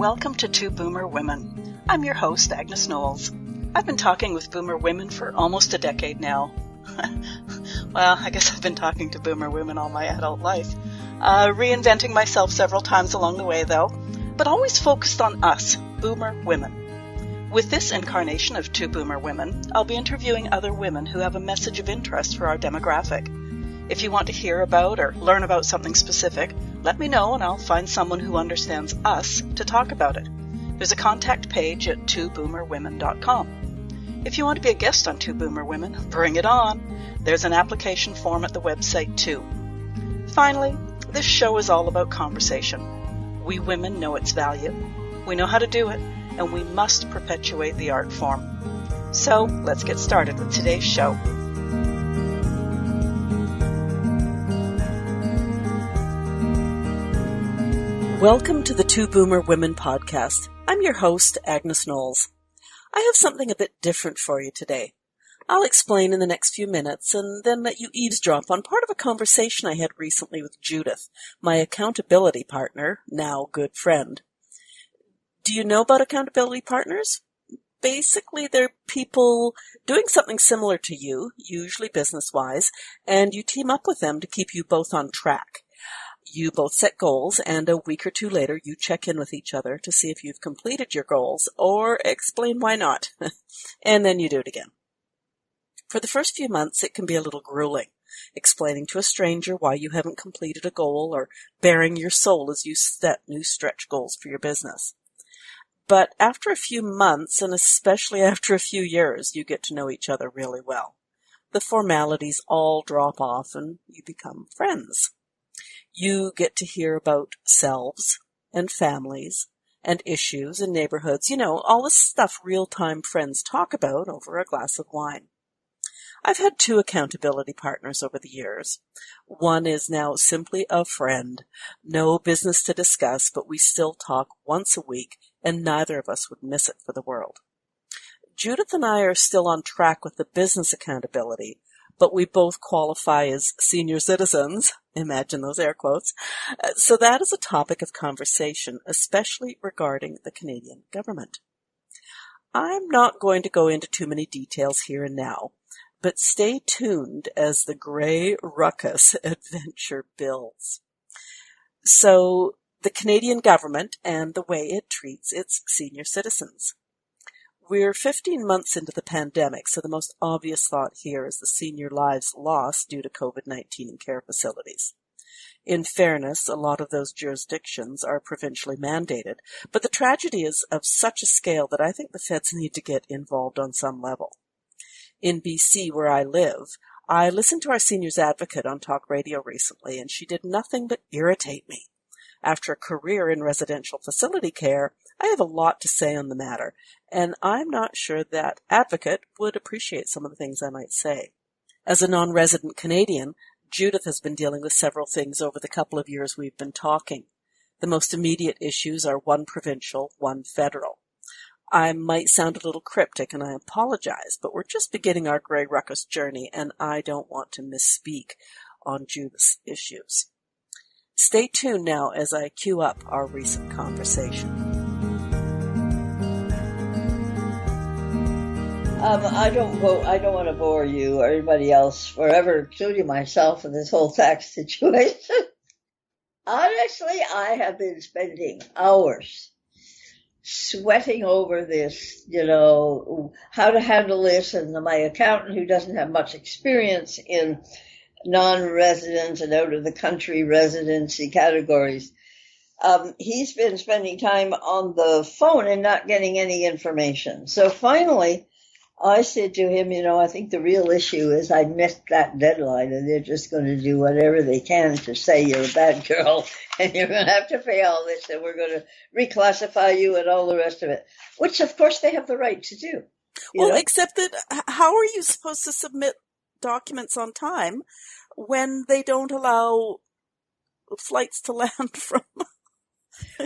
welcome to Two Boomer Women. I'm your host, Agnes Knowles. I've been talking with Boomer women for almost a decade now. Well, I guess I've been talking to Boomer women all my adult life. Reinventing myself several times along the way, though, but always focused on us, Boomer women. With this incarnation of Two Boomer Women, I'll be interviewing other women who have a message of interest for our demographic. If you want to hear about or learn about something specific, let me know and I'll find someone who understands us to talk about it. There's a contact page at twoboomerwomen.com. If you want to be a guest on Two Boomer Women, bring it on. There's an application form at the website too. Finally, this show is all about conversation. We women know its value. We know how to do it, and we must perpetuate the art form. So let's get started with today's show. Welcome to the Two Boomer Women podcast. I'm your host, Agnes Knowles. I have something a bit different for you today. I'll explain in the next few minutes and then let you eavesdrop on part of a conversation I had recently with Judith, my accountability partner, now good friend. Do you know about accountability partners? Basically, they're people doing something similar to you, usually business-wise, and you team up with them to keep you both on track. You both set goals, and a week or two later, you check in with each other to see if you've completed your goals, or explain why not. And then you do it again. For the first few months, it can be a little grueling, explaining to a stranger why you haven't completed a goal, or bearing your soul as you set new stretch goals for your business. But after a few months, and especially after a few years, you get to know each other really well. The formalities all drop off, and you become friends. You get to hear about selves and families and issues and neighborhoods, all the stuff real-time friends talk about over a glass of wine. I've had two accountability partners over the years. One is now simply a friend. No business to discuss, but we still talk once a week, and neither of us would miss it for the world. Judith and I are still on track with the business accountability, but we both qualify as senior citizens. Imagine those air quotes. So that is a topic of conversation, especially regarding the Canadian government. I'm not going to go into too many details here and now, but stay tuned as the Grey Ruckus adventure builds. So, the Canadian government and the way it treats its senior citizens. We're 15 months into the pandemic, so the most obvious thought here is the senior lives lost due to COVID-19 in care facilities. In fairness, a lot of those jurisdictions are provincially mandated, but the tragedy is of such a scale that I think the feds need to get involved on some level. In BC, where I live, I listened to our seniors advocate on talk radio recently, and she did nothing but irritate me. After a career in residential facility care, I have a lot to say on the matter, and I'm not sure that advocate would appreciate some of the things I might say. As a non-resident Canadian, Judith has been dealing with several things over the couple of years we've been talking. The most immediate issues are one provincial, one federal. I might sound a little cryptic, and I apologize, but we're just beginning our Grey Ruckus journey, and I don't want to misspeak on Judith's issues. Stay tuned now as I cue up our recent conversation. I don't want to bore you or anybody else forever, including myself, in this whole tax situation. Honestly, I have been spending hours sweating over this, how to handle this, and my accountant, who doesn't have much experience in non-resident and out-of-the-country residency categories, he's been spending time on the phone and not getting any information. So finally, I said to him, I think the real issue is I missed that deadline, and they're just going to do whatever they can to say you're a bad girl, and you're going to have to pay all this, and we're going to reclassify you and all the rest of it, which, of course, they have the right to do. Except that how are you supposed to submit documents on time when they don't allow flights to land from?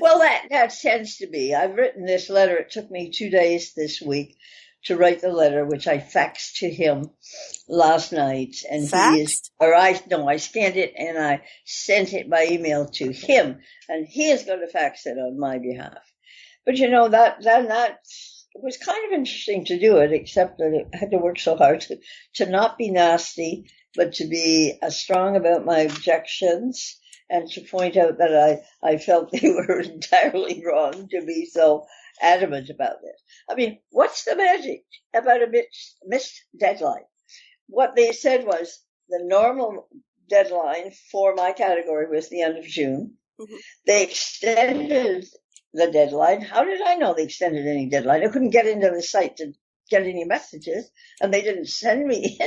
Well, that tends to be. I've written this letter. It took me 2 days this week to write the letter, which I faxed to him last night. And faxed? I scanned it and I sent it by email to him, and he is going to fax it on my behalf. But that it was kind of interesting to do it, except that it had to work so hard to not be nasty, but to be strong about my objections and to point out that I felt they were entirely wrong to be so adamant about this. I mean, what's the magic about a missed deadline? What they said was the normal deadline for my category was the end of June. Mm-hmm. They extended the deadline. How did I know they extended any deadline? I couldn't get into the site to get any messages, and they didn't send me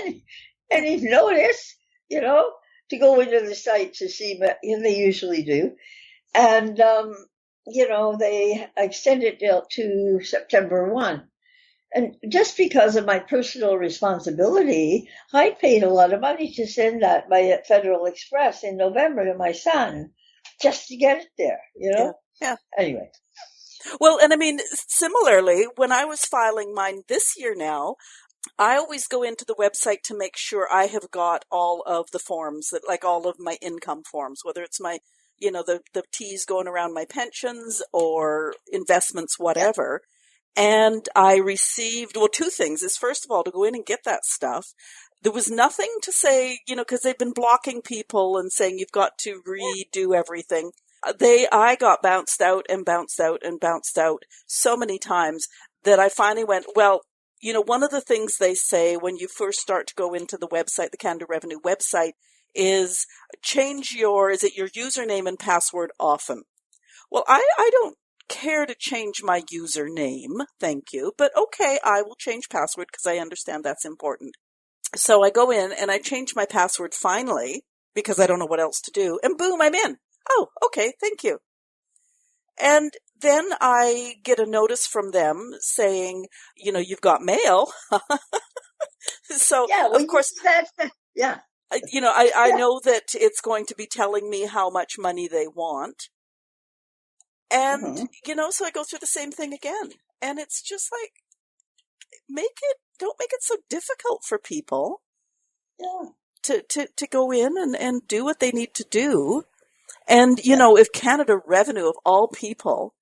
any notice, to go into the site to see, but they usually do. And, they extended it to September 1. And just because of my personal responsibility, I paid a lot of money to send that by Federal Express in November to my son, just to get it there, Yeah. Anyway. Well, and I mean, similarly, when I was filing mine this year now, I always go into the website to make sure I have got all of the forms, like all of my income forms, whether it's my, the T's going around my pensions or investments, whatever. Yeah. And I received, two things is first of all, to go in and get that stuff. There was nothing to say, because they've been blocking people and saying you've got to redo everything. I got bounced out and bounced out and bounced out so many times that I finally went, well, one of the things they say when you first start to go into the website, the Canada Revenue website, is change your username and password often. Well, I don't care to change my username, thank you, but okay, I will change password because I understand that's important. So I go in and I change my password finally because I don't know what else to do, and boom, I'm in. Oh, okay, thank you. And then I get a notice from them saying, you've got mail. So, of course, yeah. I know that it's going to be telling me how much money they want. And, so I go through the same thing again. And it's just like, don't make it so difficult for people to go in and do what they need to do. And, if Canada Revenue, of all people,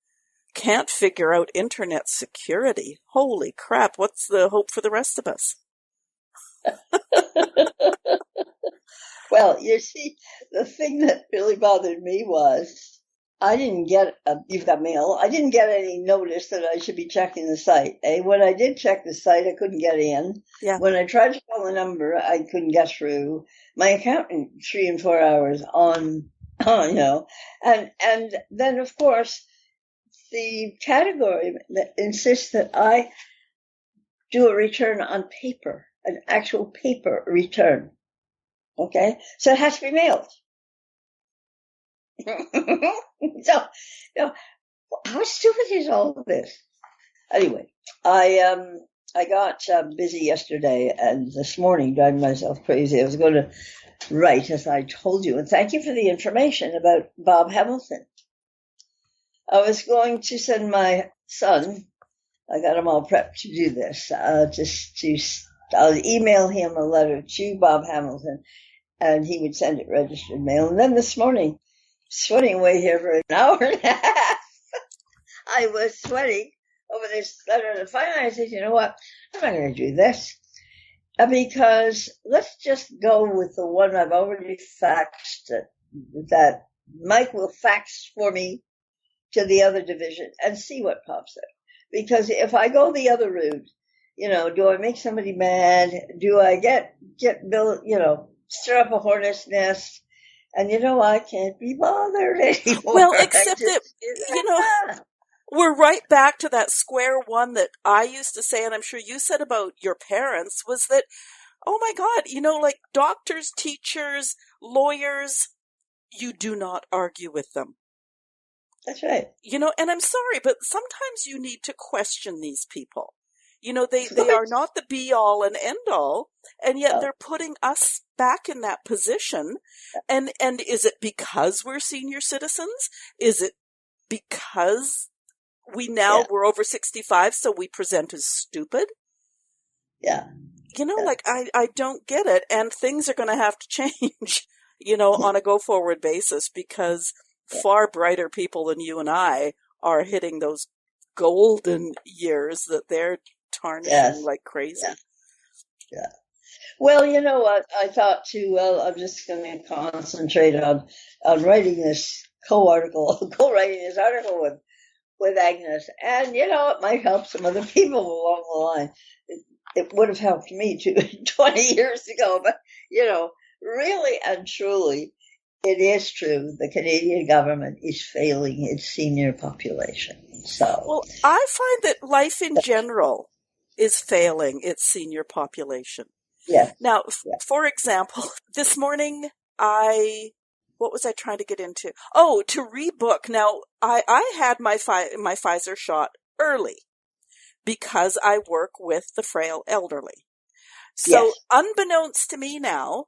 can't figure out internet security, holy crap, what's the hope for the rest of us? Well, you see, the thing that really bothered me was I didn't get you've got mail. I didn't get any notice that I should be checking the site. When I did check the site, I couldn't get in. Yeah. When I tried to call the number, I couldn't get through. My accountant, 3 and 4 hours on, and then of course the category that insists that I do a return on paper, an actual paper return. Okay, so it has to be mailed. So, how stupid is all of this? Anyway, I got busy yesterday and this morning, driving myself crazy. I was going to write, as I told you, and thank you for the information about Bob Hamilton. I was going to send my son. I got him all prepped to do this. I'll email him a letter to Bob Hamilton, and he would send it registered mail. And then this morning, sweating away here for an hour and a half, I was sweating over this letter. And finally I said, you know what? I'm not going to do this. Because let's just go with the one I've already faxed, that Mike will fax for me to the other division and see what pops up. Because if I go the other route, do I make somebody mad? Do I get Bill, stir up a hornet's nest? And I can't be bothered anymore. Well, except that, we're right back to that square one that I used to say, and I'm sure you said about your parents, was that, oh my God, like doctors, teachers, lawyers, you do not argue with them. That's right. And I'm sorry, but sometimes you need to question these people. They are not the be all and end all, and yet they're putting us back in that position. And is it because we're senior citizens? Is it because we're over 65, so we present as stupid? Yeah. I don't get it. And things are going to have to change, on a go forward basis, because far brighter people than you and I are hitting those golden years that they're tarnishing Yes. like crazy. Yeah. Well, you know what? I thought too, well, I'm just going to concentrate on writing this co-writing this article with Agnes. And, you know, it might help some other people along the line. It would have helped me too 20 years ago, but, you know, really and truly, it is true. The Canadian government is failing its senior population. So, Well, I find that life in general is failing its senior population. yeah. Now, for example, this morning what was I trying to get into? Oh, to rebook. Now, I had my Pfizer shot early because I work with the frail elderly. So Yes. unbeknownst to me now,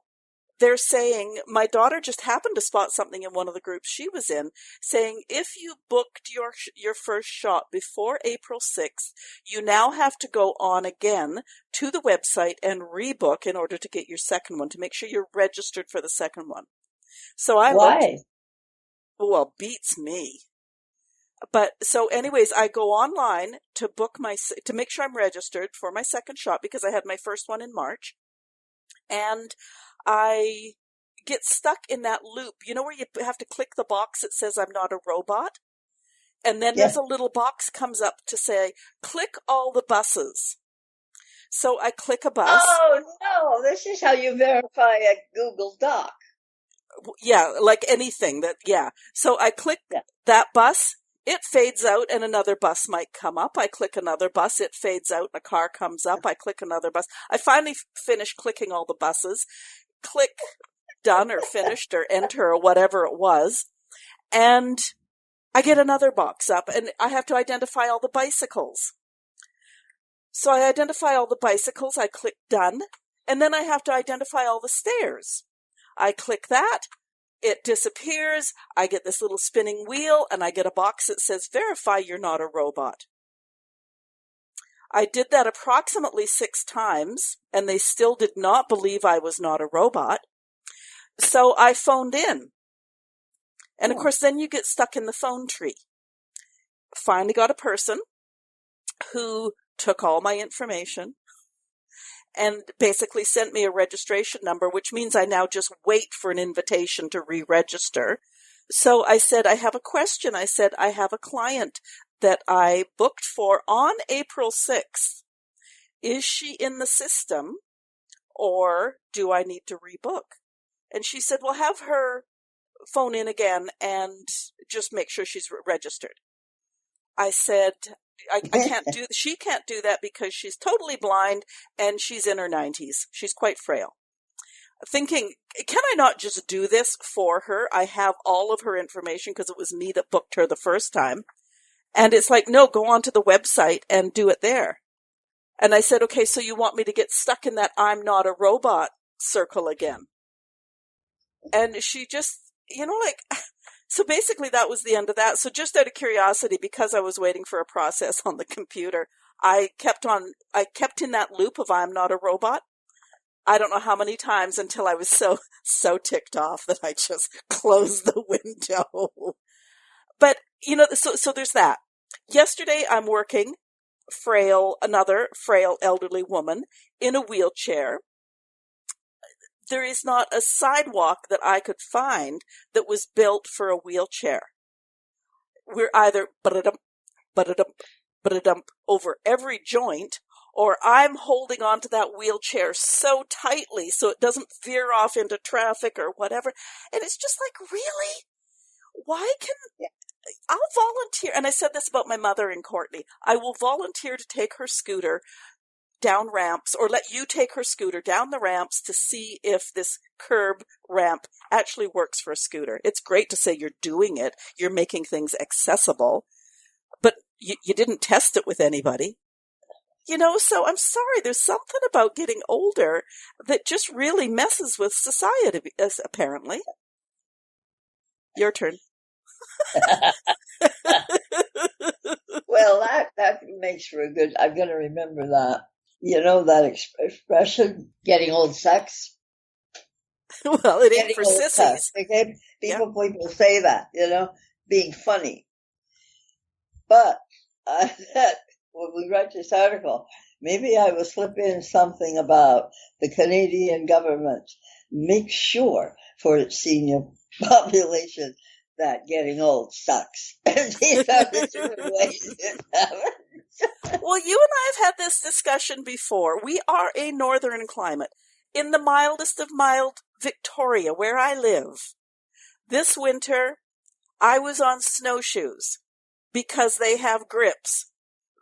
they're saying, my daughter just happened to spot something in one of the groups she was in, saying if you booked your first shot before April 6th, you now have to go on again to the website and rebook in order to get your second one, to make sure you're registered for the second one. So I Why? well, beats me. But so anyways, I go online to to make sure I'm registered for my second shot because I had my first one in March. And I get stuck in that loop, you know, where you have to click the box that says I'm not a robot. And then there's a little box comes up to say, click all the buses. So I click a bus. Oh, no, this is how you verify a Google Doc. Yeah, like anything So I click that bus. It fades out and another bus might come up. I click another bus. It fades out and a car comes up. I click another bus. I finally finish clicking all the buses. Click done or finished or enter or whatever it was. And I get another box up and I have to identify all the bicycles. So I identify all the bicycles. I click done. And then I have to identify all the stairs. I click that. It disappears. I get this little spinning wheel and I get a box that says, verify you're not a robot. I did that approximately 6 times and they still did not believe I was not a robot. So I phoned in. And of course, then you get stuck in the phone tree. Finally got a person who took all my information and basically sent me a registration number, which means I now just wait for an invitation to re-register. So I said, I have a question. I said, I have a client that I booked for on April 6th. Is she in the system or do I need to rebook? And she said, well, have her phone in again and just make sure she's registered. I said, I can't she can't do that because she's totally blind and she's in her 90s. She's quite frail. Thinking, can I not just do this for her? I have all of her information because it was me that booked her the first time. And it's like, no, go onto the website and do it there. And I said, okay, so you want me to get stuck in that I'm not a robot circle again? And she just, so basically that was the end of that. So just out of curiosity, because I was waiting for a process on the computer, I kept in that loop of I'm not a robot. I don't know how many times until I was so ticked off that I just closed the window. But, so there's that. Yesterday I'm working another frail elderly woman in a wheelchair. There is not a sidewalk that I could find that was built for a wheelchair. We're either over every joint, or I'm holding onto that wheelchair so tightly so it doesn't veer off into traffic or whatever. And it's just like, really? I'll volunteer. And I said this about my mother and Courtney. I will volunteer to take her scooter down ramps, or let you take her scooter down the ramps to see if this curb ramp actually works for a scooter. It's great to say you're doing it. You're making things accessible, but you didn't test it with anybody. So I'm sorry. There's something about getting older that just really messes with society, apparently. Your turn. Well, that makes for a good, I'm going to remember that. You know that expression, getting old sucks? Well, it ain't for sissies. Okay? People say that, being funny. But that when we write this article, maybe I will slip in something about the Canadian government makes sure for its senior population that getting old sucks. These are the different ways it happens. Well, you and I have had this discussion before. We are a northern climate. In the mildest of mild Victoria, where I live, this winter I was on snowshoes because they have grips.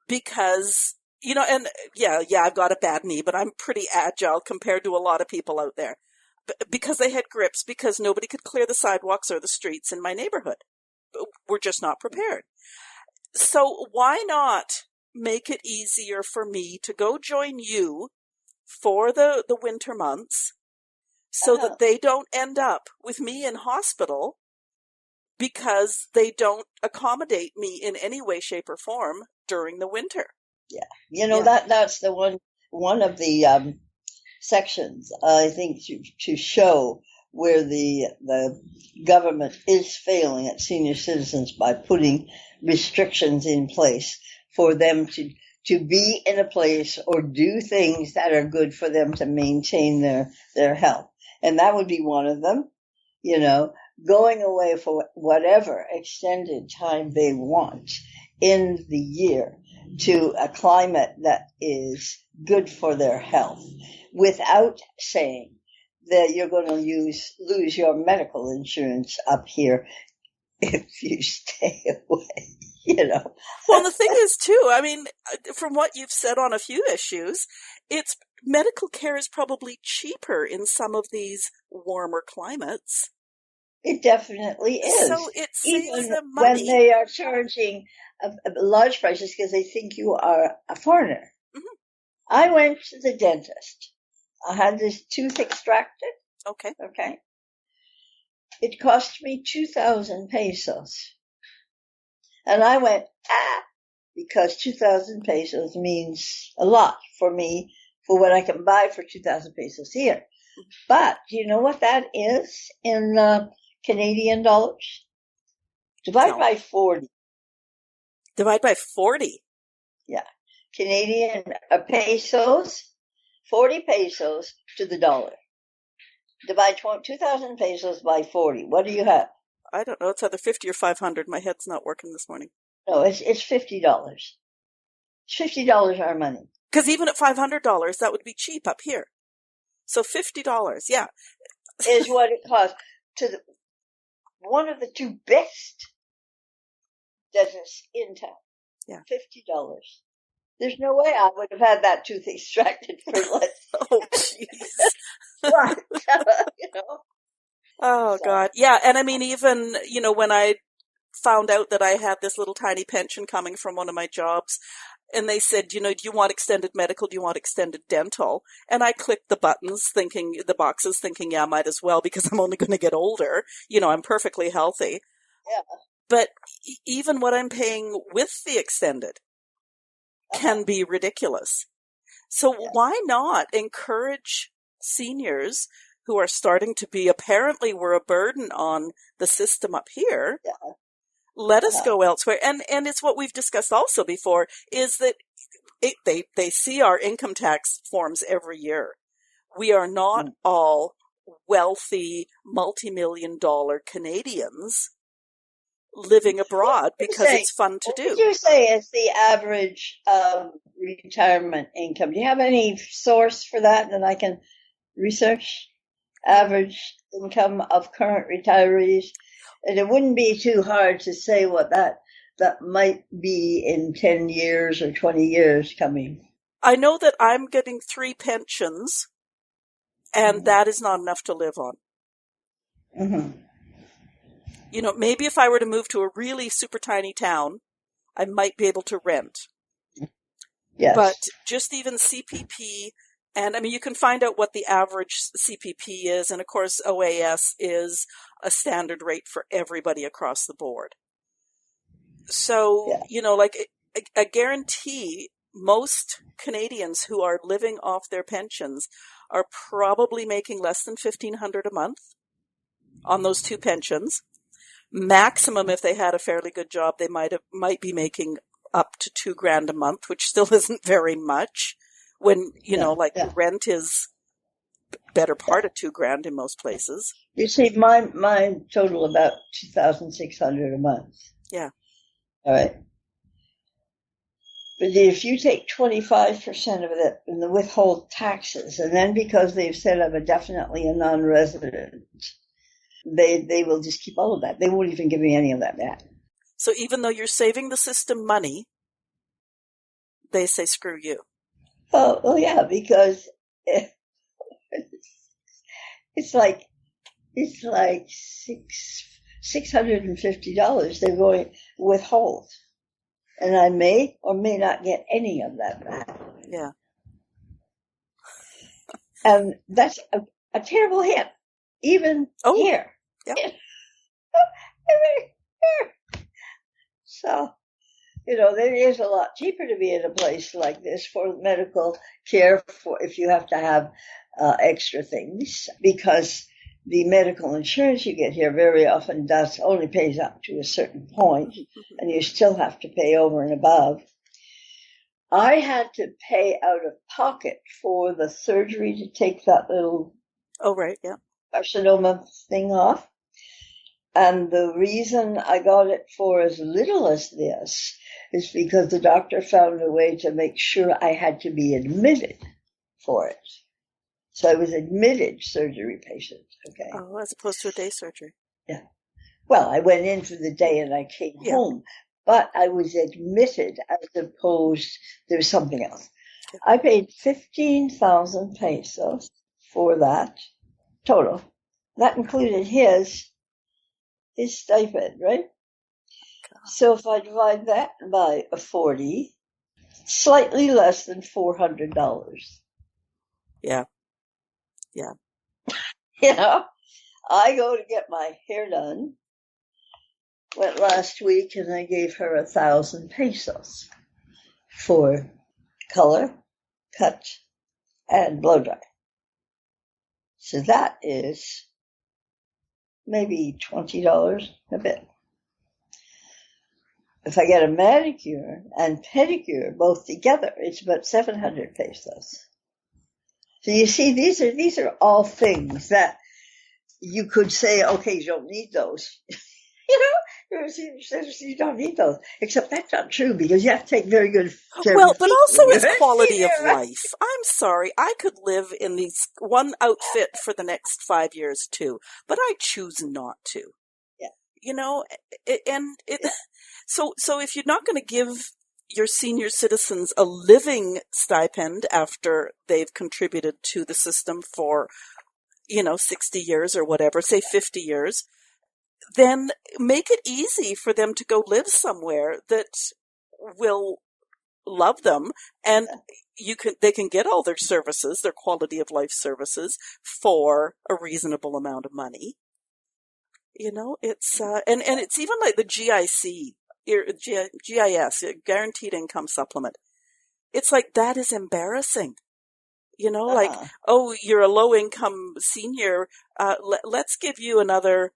Because, and yeah, I've got a bad knee, but I'm pretty agile compared to a lot of people out there. Because they had grips, because nobody could clear the sidewalks or the streets in my neighborhood. We're just not prepared. So why not make it easier for me to go join you for the winter months so that they don't end up with me in hospital because they don't accommodate me in any way, shape, or form during the winter. Yeah. That's the one of the sections, I think, to show where the government is failing at senior citizens by putting restrictions in place for them to be in a place or do things that are good for them to maintain their health. And that would be one of them, going away for whatever extended time they want in the year to a climate that is good for their health, without saying that you're going to lose your medical insurance up here if you stay away, Well, the thing is, too, I mean, from what you've said on a few issues, medical care is probably cheaper in some of these warmer climates. It definitely is. So it saves Even them money. when they are charging large prices because they think you are a foreigner. Mm-hmm. I went to the dentist. I had this tooth extracted. Okay. It cost me 2,000 pesos. And I went, because 2,000 pesos means a lot for me for what I can buy for 2,000 pesos here. But do you know what that is in Canadian dollars? Divide by 40. Divide by 40? Yeah. Canadian pesos, 40 pesos to the dollar. Divide 2,000 pesos by 40. What do you have? I don't know. It's either 50 or 500. My head's not working this morning. No, it's $50. It's $50 our money. Because even at $500, that would be cheap up here. So $50, yeah. Is what it costs to one of the two best dentists in town. Yeah. $50. There's no way I would have had that tooth extracted for less. Oh, jeez. What? Oh, God. Yeah, and I mean, even, when I found out that I had this little tiny pension coming from one of my jobs, and they said, do you want extended medical? Do you want extended dental? And I clicked the boxes thinking, yeah, might as well because I'm only going to get older. I'm perfectly healthy. Yeah. But even what I'm paying with the extended can be ridiculous. So why not encourage seniors who are starting to be, apparently we're a burden on the system up here. Yeah. Let us go elsewhere. And it's what we've discussed also before, is that they see our income tax forms every year. We are not all wealthy, multi-million-dollar Canadians living abroad because it's fun to do. What would you say is the average retirement income? Do you have any source for that I can research? Average income of current retirees? And it wouldn't be too hard to say what that might be in 10 years or 20 years coming. I know that I'm getting 3 pensions, and that is not enough to live on. Mm-hmm. Maybe if I were to move to a really super tiny town, I might be able to rent. Yes. But just even CPP, and I mean, you can find out what the average CPP is, and of course, OAS is a standard rate for everybody across the board. So, I guarantee most Canadians who are living off their pensions are probably making less than $1,500 a month on those 2 pensions. Maximum, if they had a fairly good job, they might be making up to $2,000 a month, which still isn't very much when, rent is better part of $2,000 in most places. You see, my total about $2,600 a month. Yeah. All right. But if you take 25% of it and the withhold taxes, and then because they've said I'm definitely a non-resident, they will just keep all of that. They won't even give me any of that back. So even though you're saving the system money, they say screw you. Oh yeah, because it's like $650 they're going withhold, and I may or may not get any of that back. Yeah, and that's a terrible hit, even here. Yeah. So, there is a lot cheaper to be in a place like this for medical care for if you have to have extra things, because the medical insurance you get here very often only pays up to a certain point, and you still have to pay over and above. I had to pay out of pocket for the surgery to take that little carcinoma thing off. And the reason I got it for as little as this is because the doctor found a way to make sure I had to be admitted for it. So I was admitted surgery patient, okay? Oh, as opposed to a day surgery. Yeah. Well, I went in for the day and I came home, but I was admitted as opposed, there was something else. Okay. I paid 15,000 pesos for that total. That included his stipend, right? God. So if I divide that by 40, slightly less than $400. Yeah. Yeah. I go to get my hair done. Went last week and I gave her 1,000 pesos for color, cut, and blow dry. So that is maybe $20 a bit. If I get a manicure and pedicure both together, it's about 700 pesos. So you see, these are all things that you could say, okay, you don't need those. You don't need those. Except that's not true, because you have to take very good care of your but feet. also it's quality of life. I'm sorry, I could live in these one outfit for the next 5 years too, but I choose not to. Yeah. So if you're not going to give your senior citizens a living stipend after they've contributed to the system for, 60 years or whatever, say 50 years, then make it easy for them to go live somewhere that will love them, and they can get all their services, their quality of life services, for a reasonable amount of money. It's and it's even like the GIS, Guaranteed Income Supplement. It's like, that is embarrassing. Like, oh, you're a low income senior. Let's give you another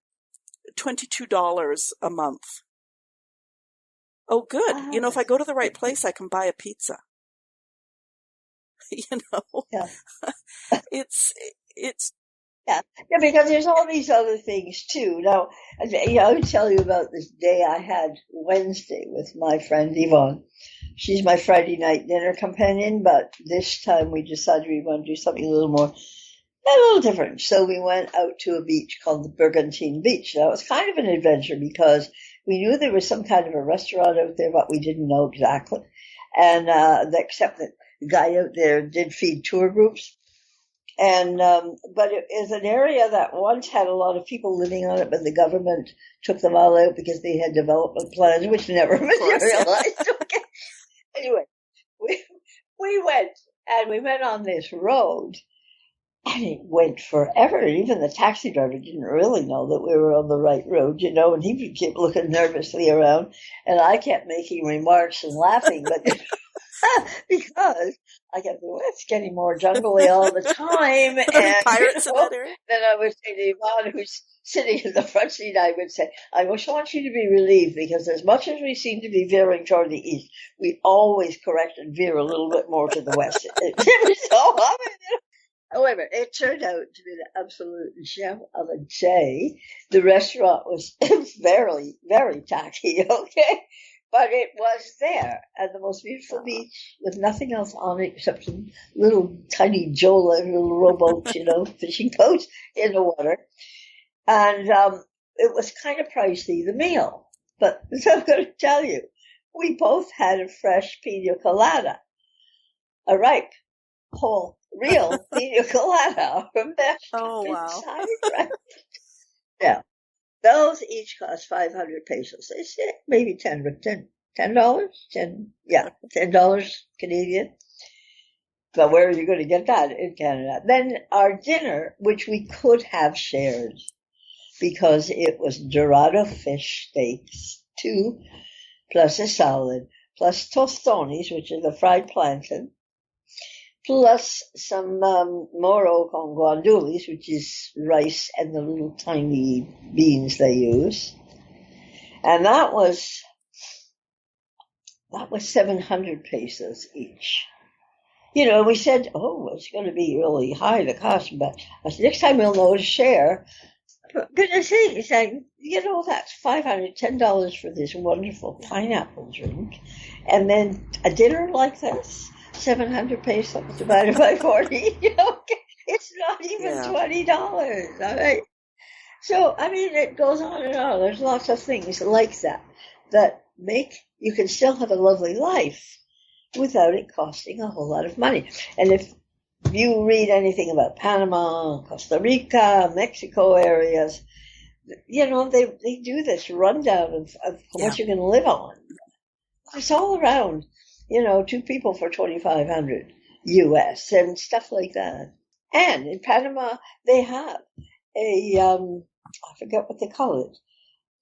$22 a month. Oh, good. If I go to the right place, I can buy a pizza. Yeah. It's Yeah, because there's all these other things too. Now, I would tell you about this day I had Wednesday with my friend Yvonne. She's my Friday night dinner companion, but this time we decided we want to do something a little different. So we went out to a beach called the Bergantine Beach. Now, it was kind of an adventure because we knew there was some kind of a restaurant out there, but we didn't know exactly. And except that the guy out there did feed tour groups. And but it is an area that once had a lot of people living on it, but the government took them all out because they had development plans, which never materialized. Okay. Anyway, we went on this road, and it went forever. And even the taxi driver didn't really know that we were on the right road, and he kept looking nervously around, and I kept making remarks and laughing, but Because I get, well, it's getting more jungly all the time. Are there any And, pirates in that area? then I would say to Yvonne, who's sitting in the front seat, I would say, I just want you to be relieved, because as much as we seem to be veering toward the east, we always correct and veer a little bit more to the west. However, it turned out to be the absolute gem of a day. The restaurant was very, very tacky, okay? But it was there, and the most beautiful beach with nothing else on it except some little tiny jola, little rowboats, fishing boats in the water. And it was kind of pricey, the meal. But so I'm going to tell you, we both had a fresh piña colada, a ripe, whole, real piña colada from that inside, right? Yeah. Those each cost 500 pesos. It's maybe $10 Canadian. But where are you going to get that in Canada? Then our dinner, which we could have shared, because it was Dorado fish steaks, 2, plus a salad, plus tostones, which is the fried plantain, plus some moro con guandules, which is rice and the little tiny beans they use. And that was 700 pesos each. We said, it's going to be really high, the cost, but next time we'll know to share. For goodness sake, it's like, that's $510 for this wonderful pineapple drink. And then a dinner like this, 700 pesos divided by 40, it's not even $20, all right? So, it goes on and on. There's lots of things like that make you can still have a lovely life without it costing a whole lot of money. And if you read anything about Panama, Costa Rica, Mexico areas, they do this rundown of what you can live on. It's all around, 2 people for $2,500 US and stuff like that. And in Panama, they have I forget what they call it.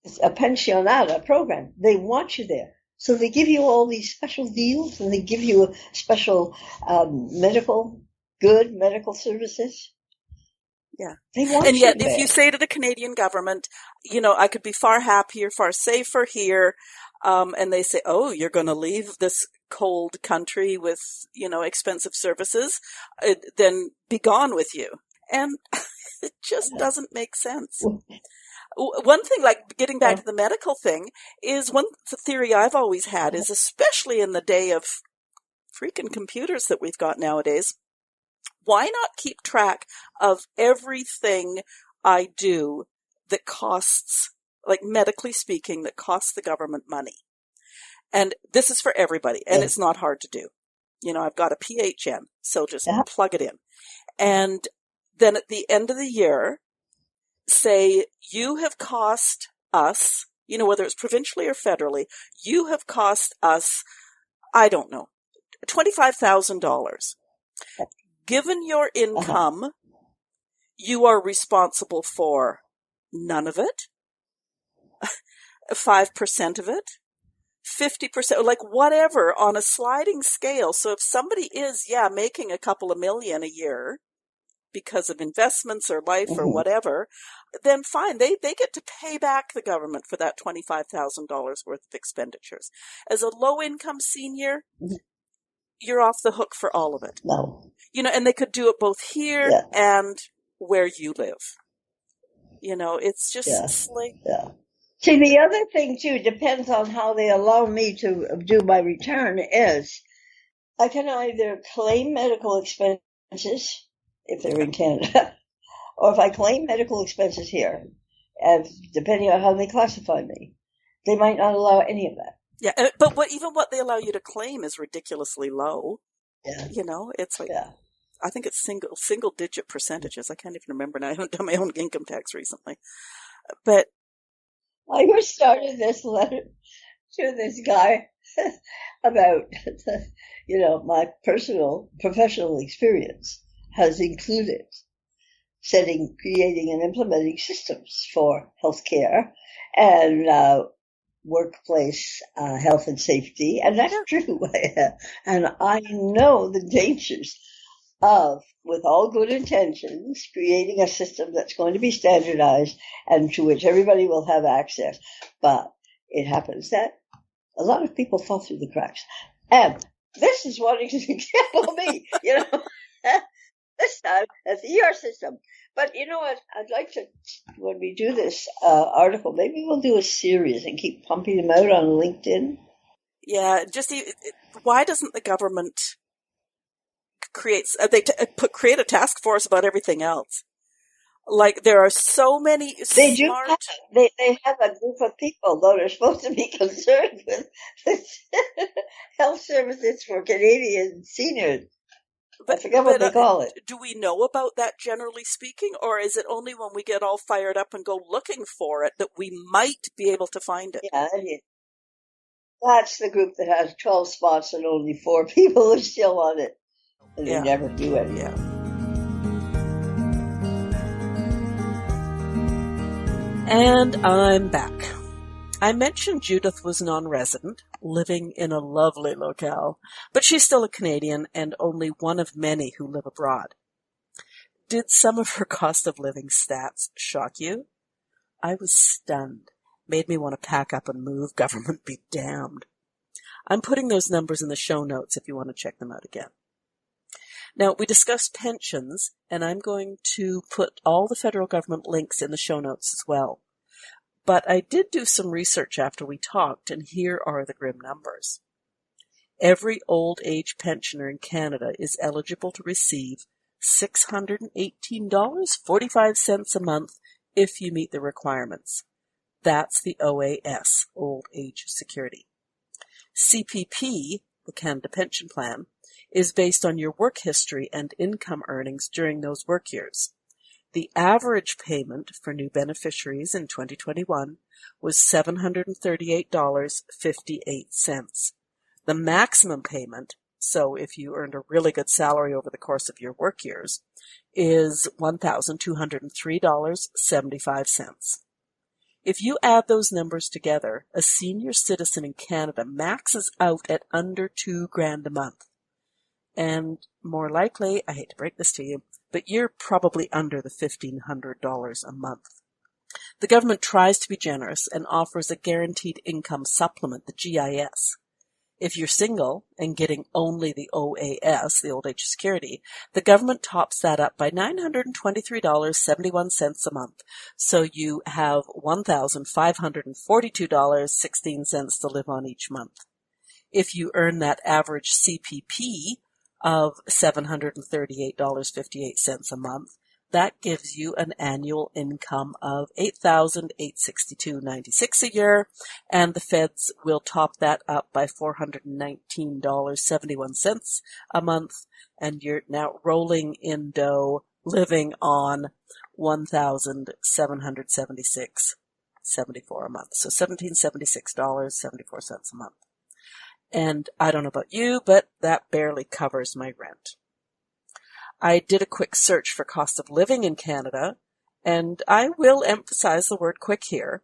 It's a pensionada program. They want you there. So they give you all these special deals, and they give you special medical services. Yeah. They want and yet, you there. If you say to the Canadian government, I could be far happier, far safer here, and they say, oh, you're going to leave this cold country with, expensive services, then be gone with you. And it just doesn't make sense. One thing, like getting back to the medical thing, is one theory I've always had is, especially in the day of freaking computers that we've got nowadays, why not keep track of everything I do that costs, like medically speaking, that costs the government money? And this is for everybody, and it's not hard to do. I've got a PHN, so just plug it in. And then at the end of the year, say, you have cost us, whether it's provincially or federally, you have cost us, I don't know, $25,000. Given your income, you are responsible for none of it, 5% of it, 50%, like whatever, on a sliding scale. So if somebody is, making a couple of million a year because of investments or life or whatever, then fine. They get to pay back the government for that $25,000 worth of expenditures. As a low-income senior, you're off the hook for all of it. No. And they could do it both here and where you live. It's just like... Yeah. See, the other thing, too, depends on how they allow me to do my return, is I can either claim medical expenses if they're in Canada, or if I claim medical expenses here, and depending on how they classify me, they might not allow any of that. Yeah, but even what they allow you to claim is ridiculously low. Yeah. It's like, I think it's single digit percentages. I can't even remember now. I haven't done my own income tax recently. But I just started this letter to this guy about, my professional experience has included creating and implementing systems for healthcare and workplace health and safety, and that's true. And I know the dangers of, with all good intentions, creating a system that's going to be standardized and to which everybody will have access. But it happens that a lot of people fall through the cracks. And this is one example of me, this time at the ER system. But you know what? I'd like to, when we do this article, maybe we'll do a series and keep pumping them out on LinkedIn. Yeah, why doesn't the government create a task force about everything else? Like, there are so many They smart... They have a group of people, though, they're supposed to be concerned with health services for Canadian seniors. I forget what they call it. Do we know about that, generally speaking, or is it only when we get all fired up and go looking for it that we might be able to find it? Yeah, that's the group that has 12 spots and only 4 people are still on it. And they never do it. Yeah. And I'm back. I mentioned Judith was non-resident, living in a lovely locale, but she's still a Canadian and only one of many who live abroad. Did some of her cost of living stats shock you? I was stunned. Made me want to pack up and move. Government be damned. I'm putting those numbers in the show notes if you want to check them out again. Now, we discussed pensions, and I'm going to put all the federal government links in the show notes as well. But I did do some research after we talked, and here are the grim numbers. Every old age pensioner in Canada is eligible to receive $618.45 a month if you meet the requirements. That's the OAS, Old Age Security. CPP, the Canada Pension Plan, is based on your work history and income earnings during those work years. The average payment for new beneficiaries in 2021 was $738.58. The maximum payment, so if you earned a really good salary over the course of your work years, is $1,203.75. If you add those numbers together, a senior citizen in Canada maxes out at under $2,000 a month. And more likely, I hate to break this to you, but you're probably under the $1,500 a month. The government tries to be generous and offers a guaranteed income supplement, the GIS. If you're single and getting only the OAS, the Old Age Security, the government tops that up by $923.71 a month. So you have $1,542.16 to live on each month. If you earn that average CPP of $738.58 a month, that gives you an annual income of $8,862.96 a year, and the feds will top that up by $419.71 a month, and you're now rolling in dough, living on $1,776.74 a month. So $1,776.74 a month. And I don't know about you, but that barely covers my rent. I did a quick search for cost of living in Canada, and I will emphasize the word quick here.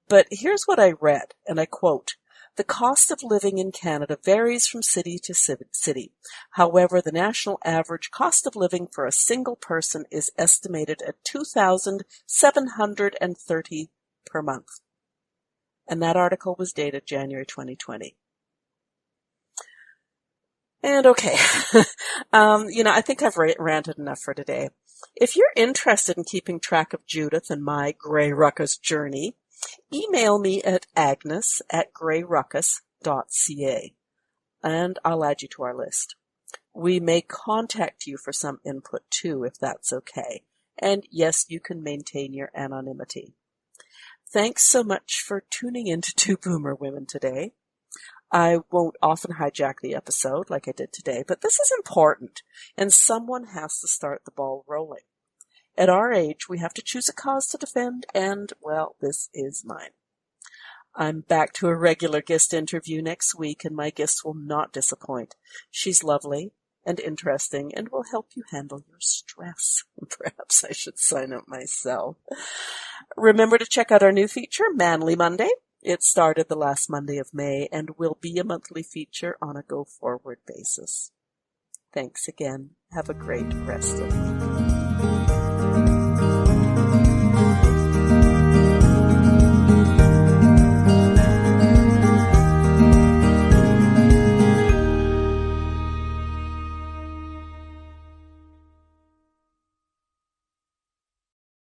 But here's what I read, and I quote, "The cost of living in Canada varies from city to city. However, the national average cost of living for a single person is estimated at $2,730 per month." And that article was dated January 2020. And okay, I think I've ranted enough for today. If you're interested in keeping track of Judith and my Grey Ruckus journey, email me at agnes@greyruckus.ca, and I'll add you to our list. We may contact you for some input too, if that's okay. And yes, you can maintain your anonymity. Thanks so much for tuning in to Two Boomer Women today. I won't often hijack the episode like I did today, but this is important, and someone has to start the ball rolling. At our age, we have to choose a cause to defend, and, well, this is mine. I'm back to a regular guest interview next week, and my guest will not disappoint. She's lovely and interesting and will help you handle your stress. Perhaps I should sign up myself. Remember to check out our new feature, Manly Monday. It started the last Monday of May and will be a monthly feature on a go-forward basis. Thanks again. Have a great rest of the week.